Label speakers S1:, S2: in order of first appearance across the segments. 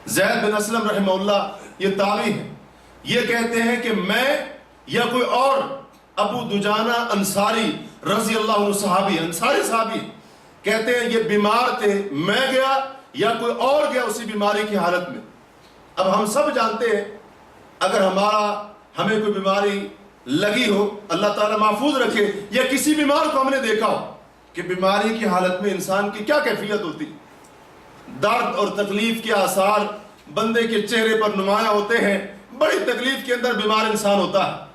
S1: زید بن اسلم رحمہ اللہ یہ تابعی ہے، یہ کہتے ہیں کہ میں یا کوئی اور ابو دجانہ انصاری رضی اللہ عنہ صحابی، انصاری صحابی، کہتے ہیں یہ بیمار تھے، میں گیا یا کوئی اور گیا اسی بیماری کی حالت میں۔ اب ہم سب جانتے ہیں اگر ہمیں کوئی بیماری لگی ہو، اللہ تعالیٰ محفوظ رکھے، یا کسی بیمار کو ہم نے دیکھا ہو کہ بیماری کی حالت میں انسان کی کیا کیفیت ہوتی، درد اور تکلیف کے آثار بندے کے چہرے پر نمایاں ہوتے ہیں، بڑی تکلیف کے اندر بیمار انسان ہوتا ہے،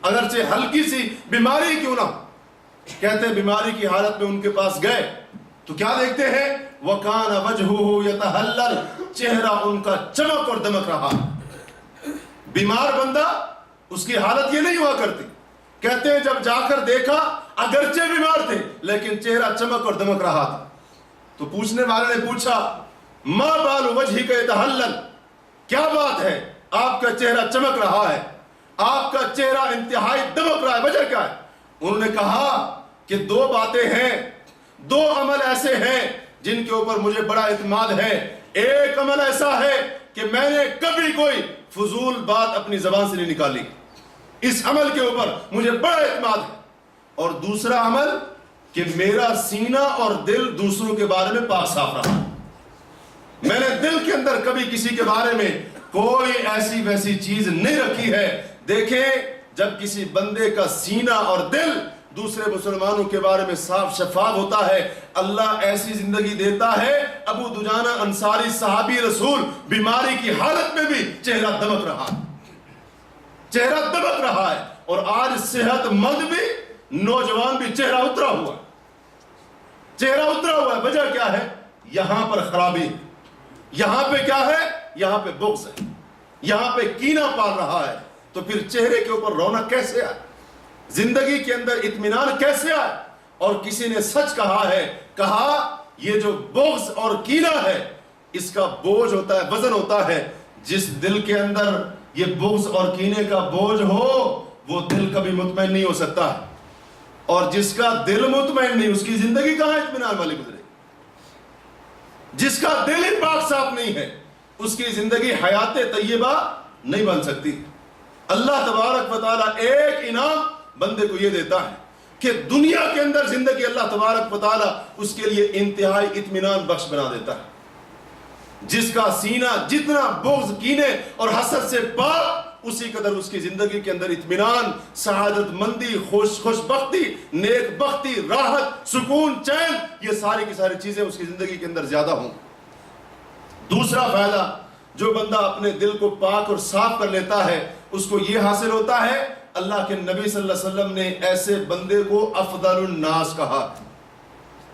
S1: اگرچہ ہلکی سی بیماری کیوں نہ۔ کہتے ہیں بیماری کی حالت میں ان کے پاس گئے تو کیا دیکھتے ہیں؟ وَكَانَ وَجْهُهُ يَتَهَلَّلُ، چہرہ ان کا چمک اور دمک رہا۔ بیمار بندہ اس کی حالت یہ نہیں ہوا کرتی، کہتے ہیں جب جا کر دیکھا اگرچہ بیمار تھے لیکن چہرہ چمک اور دمک رہا تھا۔ تو پوچھنے والے نے پوچھا مَا بَالُ وَجْهِكَ يَتَهَلَّلُ، کیا بات ہے آپ کا چہرہ چمک رہا ہے، آپ کا چہرہ انتہائی دمک رہا ہے، وجہ کیا ہے؟ انہوں نے کہا کہ دو باتیں ہیں، دو عمل ایسے ہیں جن کے اوپر مجھے بڑا اعتماد ہے۔ ایک عمل ایسا ہے کہ میں نے کبھی کوئی فضول بات اپنی زبان سے نہیں نکالی، اس عمل کے اوپر مجھے بڑا اعتماد ہے۔ اور دوسرا عمل کہ میرا سینہ اور دل دوسروں کے بارے میں پاک صاف رہا، میں نے دل کے اندر کبھی کسی کے بارے میں کوئی ایسی ویسی چیز نہیں رکھی ہے۔ دیکھیں جب کسی بندے کا سینہ اور دل دوسرے مسلمانوں کے بارے میں صاف شفاف ہوتا ہے، اللہ ایسی زندگی دیتا ہے۔ ابو دجانہ انصاری صحابی رسول بیماری کی حالت میں بھی چہرہ دمک رہا ہے، چہرہ دمک رہا ہے، اور آج صحت مند بھی، نوجوان بھی چہرہ اترا ہوا ہے، چہرہ اترا ہوا ہے۔ وجہ کیا ہے؟ یہاں پر خرابی، یہاں پہ کیا ہے؟ یہاں پہ بغض ہے، یہاں پہ کینہ پال رہا ہے۔ تو پھر چہرے کے اوپر رونق کیسے آئے، زندگی کے اندر اطمینان کیسے آئے؟ اور کسی نے سچ کہا ہے، کہا یہ جو بغض اور کینہ ہے اس کا بوجھ ہوتا ہے، وزن ہوتا ہے، جس دل کے اندر یہ بغض اور کینے کا بوجھ ہو وہ دل کبھی مطمئن نہیں ہو سکتا، اور جس کا دل مطمئن نہیں اس کی زندگی کہاں اطمینان والی گزرے؟ جس کا دل ہی پاک صاف نہیں ہے اس کی زندگی حیات طیبہ نہیں بن سکتی۔ اللہ تبارک و تعالیٰ ایک انعام بندے کو یہ دیتا ہے کہ دنیا کے اندر زندگی اللہ تبارک و تعالیٰ اس کے لیے انتہائی اطمینان بخش بنا دیتا ہے۔ جس کا سینہ جتنا بغض کینے اور حسد سے پاک، اسی قدر اس کی زندگی کے اندر اطمینان، سعادت مندی، خوش بختی، نیک بختی، راحت، سکون، چین، یہ ساری کی ساری چیزیں اس کی زندگی کے اندر زیادہ ہوں۔ دوسرا فائدہ جو بندہ اپنے دل کو پاک اور صاف کر لیتا ہے اس کو یہ حاصل ہوتا ہے، اللہ کے نبی صلی اللہ علیہ وسلم نے ایسے بندے کو افضل الناس کہا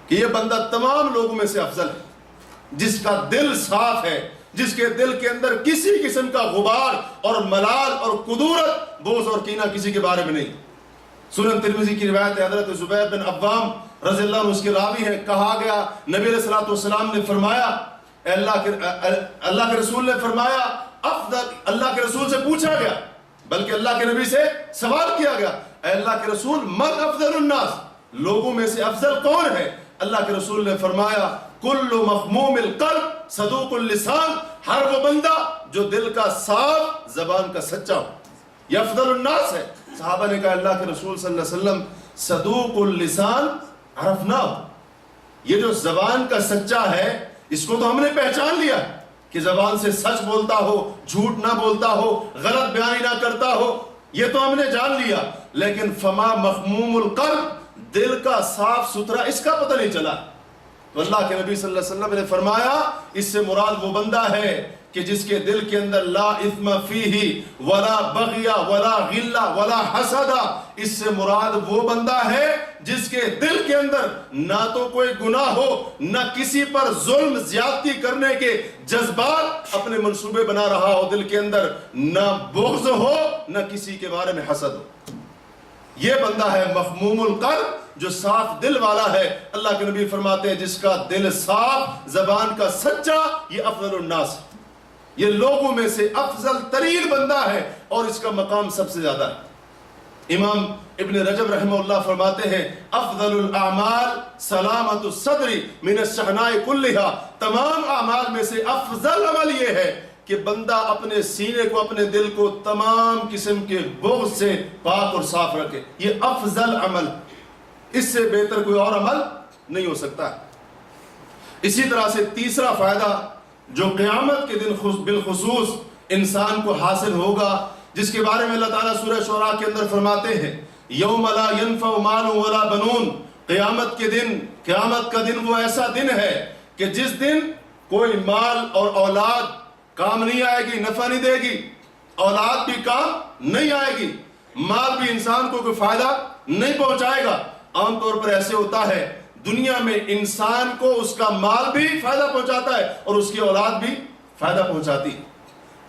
S1: کہ یہ بندہ تمام لوگوں میں سے افضل ہے، جس کا دل صاف ہے، جس کے دل کے اندر کسی قسم کا غبار اور ملال اور قدورت، بغض اور کینہ کسی کے بارے میں نہیں۔ سنن ترمذی کی روایت ہے، حضرت زبیر بن عوام رضی اللہ عنہ اس کے راوی ہیں، کہا گیا نبی علیہ الصلوۃ والسلام نے فرمایا، اللہ کے رسول نے فرمایا افضل، اللہ کے رسول سے پوچھا گیا، بلکہ اللہ کے نبی سے سوال کیا گیا، اے اللہ کے رسول من افضل الناس، لوگوں میں سے افضل کون ہے؟ اللہ کے رسول نے فرمایا کل مخموم القلب صدوق اللسان، ہر وہ بندہ جو دل کا صاف، زبان کا سچا ہو، یہ افضل الناس ہے۔ صحابہ نے کہا اللہ کے رسول صلی اللہ علیہ وسلم صدوق اللسان عرفنا، یہ جو زبان کا سچا ہے اس کو تو ہم نے پہچان لیا کہ زبان سے سچ بولتا ہو، جھوٹ نہ بولتا ہو، غلط بیانی نہ کرتا ہو، یہ تو ہم نے جان لیا، لیکن فما مخموم القلب، دل کا صاف ستھرا اس کا پتہ نہیں چلا۔ تو اللہ کے نبی صلی اللہ علیہ وسلم نے فرمایا اس سے مراد وہ بندہ ہے کہ جس کے دل کے اندر لا اثم فیہ ولا بغی ولا غل ولا حسد، اس سے مراد وہ بندہ ہے جس کے دل کے اندر نہ تو کوئی گناہ ہو، نہ کسی پر ظلم زیادتی کرنے کے جذبات اپنے منصوبے بنا رہا ہو دل کے اندر، نہ بغض ہو، نہ کسی کے بارے میں حسد ہو۔ یہ بندہ ہے مخموم القلب، جو صاف دل والا ہے۔ اللہ کے نبی فرماتے ہیں جس کا دل صاف، زبان کا سچا، یہ افضل الناس ہے، یہ لوگوں میں سے افضل ترین بندہ ہے اور اس کا مقام سب سے زیادہ ہے۔ امام ابن رجب رحمہ اللہ فرماتے ہیں افضل الاعمال سلامت الصدر من الشحناء کلھا، تمام اعمال میں سے افضل عمل یہ ہے کہ بندہ اپنے سینے کو، اپنے دل کو تمام قسم کے بغض سے پاک اور صاف رکھے. یہ افضل عمل، اس سے بہتر کوئی اور عمل نہیں ہو سکتا. اسی طرح سے تیسرا فائدہ جو قیامت کے دن بالخصوص انسان کو حاصل ہوگا، جس کے بارے میں اللہ تعالیٰ سورہ شعراء کے اندر فرماتے ہیں یوم لا ينفع مال ولا بنون، قیامت کا دن وہ ایسا دن ہے کہ جس دن کوئی مال اور اولاد کام نہیں آئے گی، نفع نہیں دے گی، اولاد بھی کام نہیں آئے گی، مال بھی انسان کو کوئی فائدہ نہیں پہنچائے گا. عام طور پر ایسے ہوتا ہے دنیا میں انسان کو اس کا مال بھی فائدہ پہنچاتا ہے اور اس کی اولاد بھی فائدہ پہنچاتی ہے.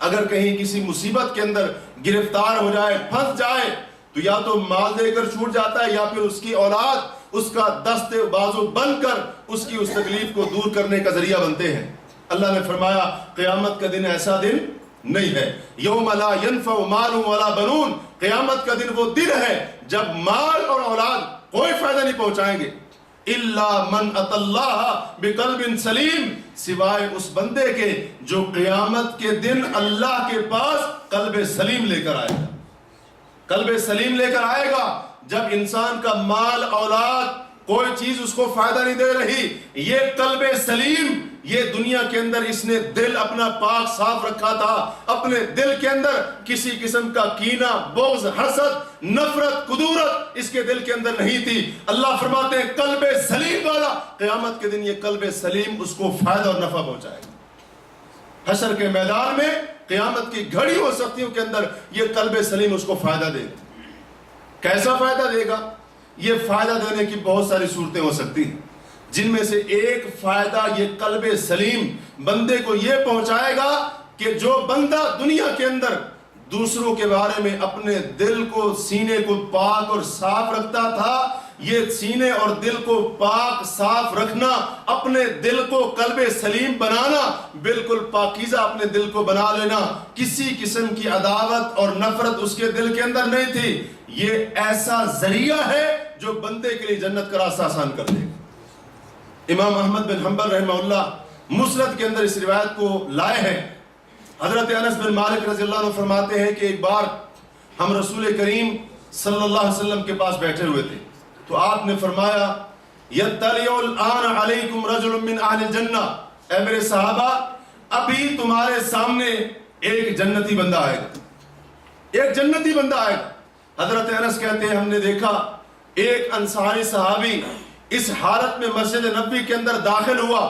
S1: اگر کہیں کسی مصیبت کے اندر گرفتار ہو جائے، پھنس جائے، تو یا تو مال دے کر چھوٹ جاتا ہے یا پھر اس کی اولاد اس کا دست بازو بن کر اس کی اس تکلیف کو دور کرنے کا ذریعہ بنتے ہیں. اللہ نے فرمایا قیامت کا دن ایسا دن نہیں ہے. یوم لا ينفع مال ولا بنون، قیامت کا دن وہ دن ہے جب مال اور اولاد کوئی فائدہ نہیں پہنچائیں گے. الا من اتى اللہ بقلب سلیم، سوائے اس بندے کے جو قیامت کے دن اللہ کے پاس قلب سلیم لے کر آئے گا. قلب سلیم لے کر آئے گا جب انسان کا مال اولاد کوئی چیز اس کو فائدہ نہیں دے رہی. یہ قلب سلیم، یہ دنیا کے اندر اس نے دل اپنا پاک صاف رکھا تھا، اپنے دل کے اندر کسی قسم کا کینہ، بغض، حسد، نفرت، کدورت اس کے دل کے اندر نہیں تھی. اللہ فرماتے ہیں قلب سلیم والا قیامت کے دن یہ قلب سلیم اس کو فائدہ اور نفع پہنچائے گا. حشر کے میدان میں قیامت کی گھڑی ہو سختیوں کے اندر یہ قلب سلیم اس کو فائدہ دے گا. کیسا فائدہ دے گا؟ یہ فائدہ دینے کی بہت ساری صورتیں ہو سکتی ہیں، جن میں سے ایک فائدہ یہ قلب سلیم بندے کو یہ پہنچائے گا کہ جو بندہ دنیا کے اندر دوسروں کے بارے میں اپنے دل کو، سینے کو پاک اور صاف رکھتا تھا، یہ سینے اور دل کو پاک صاف رکھنا، اپنے دل کو قلب سلیم بنانا، بالکل پاکیزہ اپنے دل کو بنا لینا، کسی قسم کی عداوت اور نفرت اس کے دل کے اندر نہیں تھی. یہ ایسا ذریعہ ہے جو بندے کے لیے جنت کا راستہ آسان کر دے گا. امام احمد بن حنبل رحمہ اللہ مسند کے اندر اس روایت کو لائے ہیں. حضرت انس بن مالک رضی اللہ عنہ فرماتے ہیں کہ ایک بار ہم رسول کریم صلی اللہ علیہ وسلم کے پاس بیٹھے ہوئے تھے تو آپ نے فرمایا یطلع الآن علیکم رجل من اہل الجنہ، اے میرے صحابہ ابھی تمہارے سامنے ایک جنتی بندہ آئے گا، ایک جنتی بندہ آئے گا. حضرت انس کہتے ہیں ہم نے دیکھا ایک انصاری صحابی اس حالت میں مسجد نبوی کے اندر داخل ہوا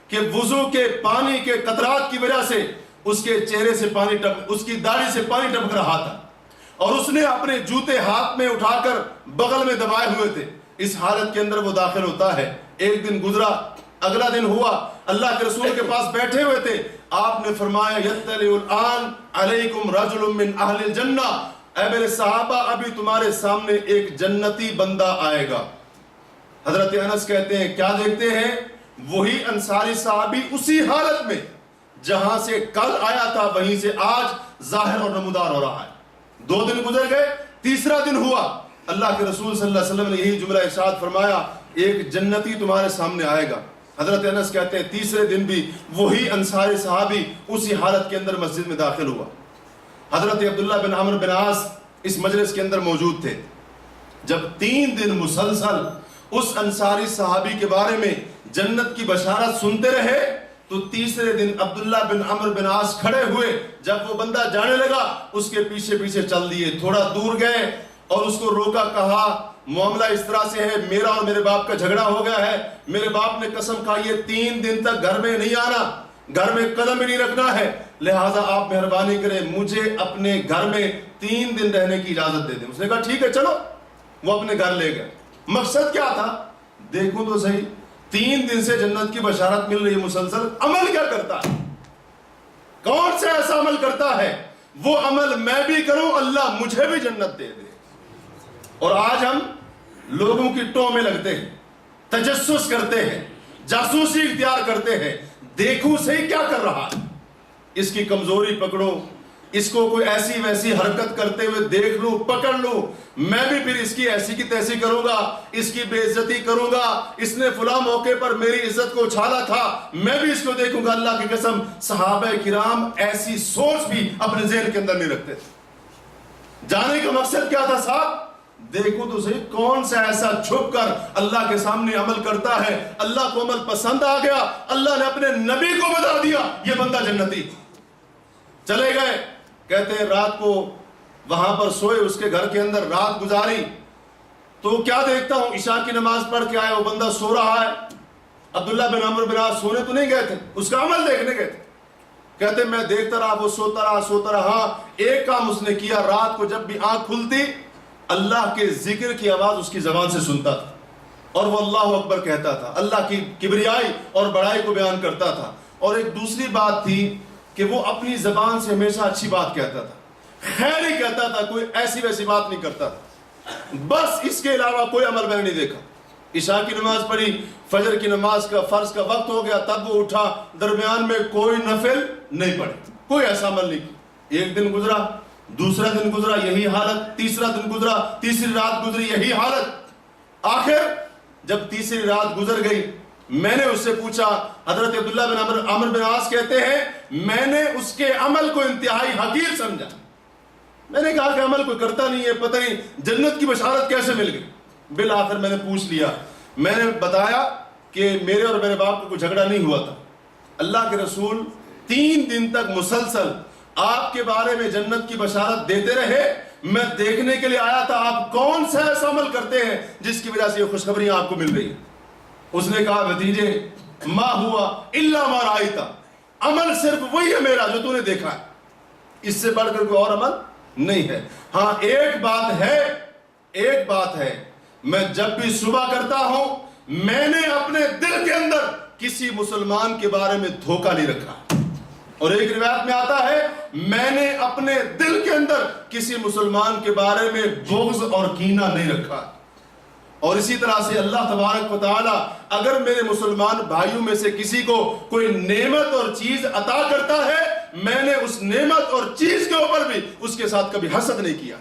S1: کہ وضو کے پانی کے قطرات کی وجہ سے اس کے چہرے سے پانی اس کی داڑھی سے پانی ٹپک رہا تھا اور اس نے اپنے جوتے ہاتھ میں اٹھا کر بغل میں دبائے ہوئے تھے. اس حالت کے اندر وہ داخل ہوتا ہے. ایک دن گزرا، اگلا دن ہوا، اللہ کے رسول کے پاس بیٹھے ہوئے تھے. آپ نے فرمایا یطلع الآن علیکم رجل من اہل الجنہ، اے میرے صحابہ ابھی تمہارے سامنے ایک جنتی بندہ آئے گا. حضرت انس کہتے ہیں کیا دیکھتے ہیں؟ وہی انصاری صحابی اسی حالت میں جہاں سے کل آیا تھا وہیں سے آج ظاہر اور نمودار ہو رہا ہے. 2 دن گزر گئے، تیسرا دن ہوا، اللہ کے رسول صلی اللہ علیہ وسلم نے یہی جملہ ارشاد فرمایا ایک جنتی تمہارے سامنے آئے گا. حضرت انس کہتے ہیں تیسرے دن بھی وہی انصاری صحابی اسی حالت کے اندر مسجد میں داخل ہوا. حضرت عبداللہ بن عمرو بن عاص اس مجلس کے اندر موجود تھے. جب 3 دن مسلسل اس انصاری صحابی کے بارے میں جنت کی بشارت سنتے رہے تو تیسرے دن عبداللہ بن عمرو بن عاص کھڑے ہوئے. جب وہ بندہ جانے لگا اس کے پیچھے پیچھے چل دیے، تھوڑا دور گئے اور اس کو روکا، کہا معاملہ اس طرح سے ہے، میرا اور میرے باپ کا جھگڑا ہو گیا ہے، میرے باپ نے قسم کھائی ہے 3 دن تک گھر میں نہیں آنا، گھر میں قدم بھی نہیں رکھنا ہے، لہٰذا آپ مہربانی کریں مجھے اپنے گھر میں 3 دن رہنے کی اجازت دے دیں. اس نے کہا ٹھیک ہے چلو. وہ اپنے گھر لے گئے. مقصد کیا تھا؟ دیکھوں تو صحیح 3 دن سے جنت کی بشارت مل رہی ہے مسلسل، عمل کیا کرتا ہے؟ کون سے ایسا عمل کرتا ہے وہ عمل میں بھی کروں اللہ مجھے بھی جنت دے دے. اور آج ہم لوگوں کی ٹو میں لگتے ہیں، تجسس کرتے ہیں، جاسوسی اختیار کرتے ہیں، دیکھوں صحیح کیا کر رہا ہے. اس کی کمزوری پکڑو، اس کو کوئی ایسی ویسی حرکت کرتے ہوئے دیکھ لوں، پکڑ لوں، میں بھی پھر اس کی ایسی کی تیسی کروں گا، اس کی بے عزتی کروں گا، اس نے فلاں موقع پر میری عزت کو اچھالا تھا، میں بھی اس کو دیکھوں گا۔ اللہ کی قسم صحابہ کرام ایسی سوچ بھی اپنے ذہن کے اندر نہیں رکھتے تھے۔ جانے کا مقصد کیا تھا صاحب؟ دیکھو تو صحیح کون سا ایسا چھپ کر اللہ کے سامنے عمل کرتا ہے، اللہ کو عمل پسند آ گیا، اللہ نے اپنے نبی کو بتا دیا یہ بندہ جنتی۔ چلے گئے، کہتے ہیں رات کو وہاں پر سوئے، اس کے گھر کے اندر رات گزاری، تو کیا دیکھتا ہوں عشاء کی نماز پڑھ کے آئے، وہ بندہ سو رہا ہے۔ عبداللہ بن عمرو بن عاص سونے تو نہیں گئے تھے، اس کا عمل دیکھنے گئے تھے۔ کہتے میں دیکھتا رہا، وہ سوتا رہا۔ ہاں ایک کام اس نے کیا، رات کو جب بھی آنکھ کھلتی اللہ کے ذکر کی آواز اس کی زبان سے سنتا تھا، اور وہ اللہ اکبر کہتا تھا، اللہ کی کبریائی اور بڑائی کو بیان کرتا تھا۔ اور ایک دوسری بات تھی کہ وہ اپنی زبان سے ہمیشہ اچھی بات کہتا تھا، خیر ہی کہتا تھا، کوئی ایسی ویسی بات نہیں کرتا تھا۔ بس اس کے علاوہ کوئی عمل میں نے نہیں دیکھا۔ عشاء کی نماز پڑھی، فجر کی نماز کا فرض کا وقت ہو گیا، تب وہ اٹھا، درمیان میں کوئی نفل نہیں پڑھی، کوئی ایسا عمل نہیں کیا۔ ایک دن گزرا، دوسرا دن گزرا، یہی حالت، تیسرا دن گزرا، تیسری رات گزری، یہی حالت۔ آخر جب تیسری رات گزر گئی، میں نے اس سے پوچھا، حضرت عبداللہ بن عمرو بن عاص کہتے ہیں میں نے اس کے عمل کو انتہائی حقیر سمجھا۔ میں نے کہا کہ عمل کوئی کرتا نہیں ہے، پتہ نہیں جنت کی بشارت کیسے مل گئی۔ بالآخر میں نے پوچھ لیا، میں نے بتایا کہ میرے اور میرے باپ کو کوئی جھگڑا نہیں ہوا تھا، اللہ کے رسول 3 دن تک مسلسل آپ کے بارے میں جنت کی بشارت دیتے رہے، میں دیکھنے کے لیے آیا تھا آپ کون سا ایسا عمل کرتے ہیں جس کی وجہ سے یہ خوشخبریاں آپ کو مل رہی ہیں۔ اس نے کہا بھتیجے ما ہوا الا ما رأیت، عمل صرف وہی ہے میرا جو تو نے دیکھا ہے، اس سے بڑھ کر کوئی اور عمل نہیں ہے۔ ہاں ایک بات ہے، میں جب بھی صبح کرتا ہوں میں نے اپنے دل کے اندر کسی مسلمان کے بارے میں دھوکہ نہیں رکھا، اور ایک روایت میں آتا ہے میں نے اپنے دل کے اندر کسی مسلمان کے بارے میں بغض اور کینہ نہیں رکھا۔ اور اسی طرح سے اللہ تبارک و تعالی اگر میرے مسلمان بھائیوں میں سے کسی کو کوئی نعمت اور چیز عطا کرتا ہے، میں نے اس نعمت اور چیز کے اوپر بھی اس کے ساتھ کبھی حسد نہیں کیا۔